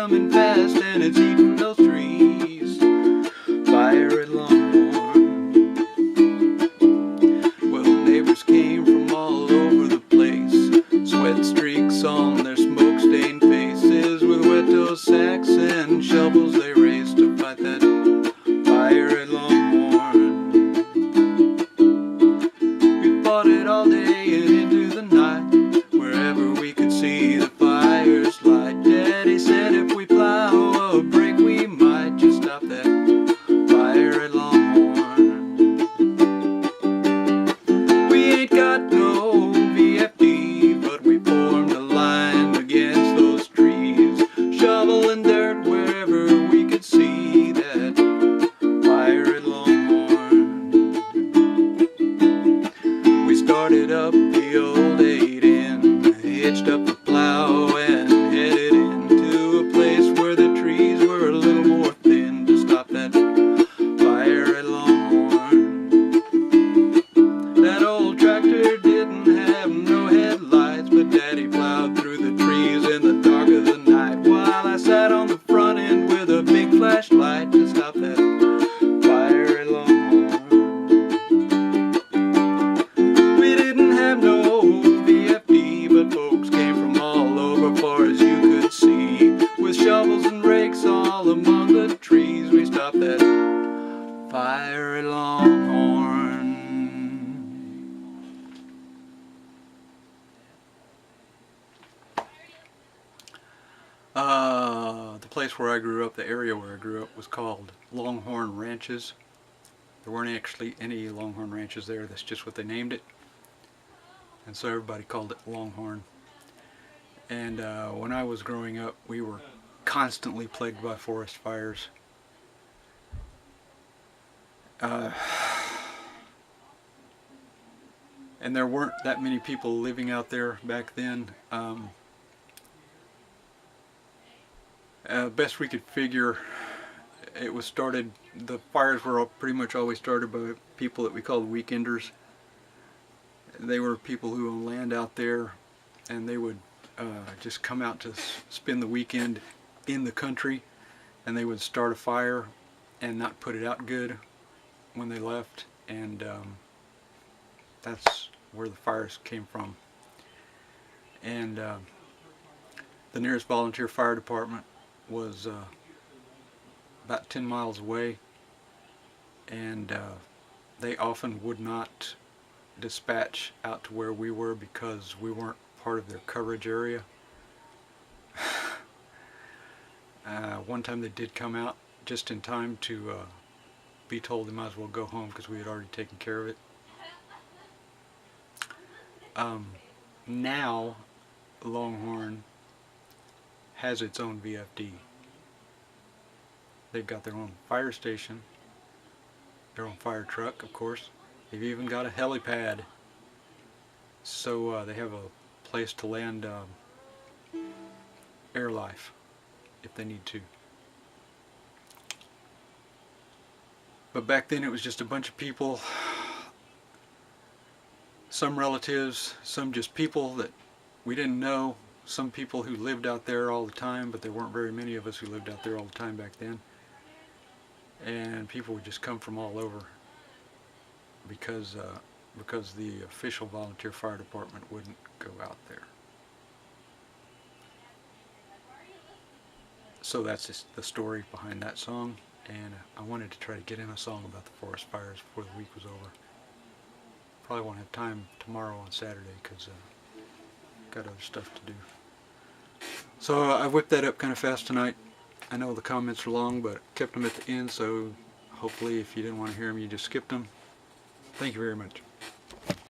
coming fast and it's eating those trees. Fire at Longhorn. Well, neighbors came from all over the place, sweat streaks on their smoke-stained faces. With wet toe sacks and shovels they raced to fight that fire at Longhorn. We fought it all day and into the night, wherever we could see the fire's light. Daddy said if we plow a break we might just stop that fire at Longhorn. We ain't got no VFD, but we formed a line against those trees, shoveling dirt wherever we could see that fire at Longhorn. We started up the old 8-in, hitched up the plow and headed into a place where the trees were a little more thin to stop that fire at Longhorn. That old tractor didn't have no headlights, but Daddy plowed through the trees in the dark of the night, while I sat on the front end with a big flashlight to stop that fire at Longhorn. We didn't have no VFD, but folks came from all over, far as you could see, with shovels and rakes all among the trees. We stopped that fire at Longhorn. The place where I grew up, the area where I grew up, was called Longhorn Ranches. There weren't actually any Longhorn Ranches there, that's just what they named it. And so everybody called it Longhorn. And when I was growing up, we were constantly plagued by forest fires. And there weren't that many people living out there back then. Best we could figure, it was started, the fires were pretty much always started by people that we called weekenders. They were people who owned land out there, and they would just come out to spend the weekend in the country, and they would start a fire and not put it out good when they left, and that's where the fires came from. And the nearest volunteer fire department was about 10 miles away, and they often would not dispatch out to where we were because we weren't part of their coverage area. One time they did come out just in time to be told they might as well go home because we had already taken care of it. Now Longhorn has its own VFD. They've got their own fire station, their own fire truck, of course. They've even got a helipad, so they have a place to land air life if they need to. But back then it was just a bunch of people, some relatives, some just people that we didn't know, some people who lived out there all the time, but there weren't very many of us who lived out there all the time back then. And people would just come from all over because the official volunteer fire department wouldn't go out there. So that's just the story behind that song, and I wanted to try to get in a song about the forest fires before the week was over. Probably won't have time tomorrow on Saturday because got other stuff to do. So I whipped that up kind of fast tonight. I know the comments are long, but kept them at the end, so hopefully if you didn't want to hear them, you just skipped them. Thank you very much.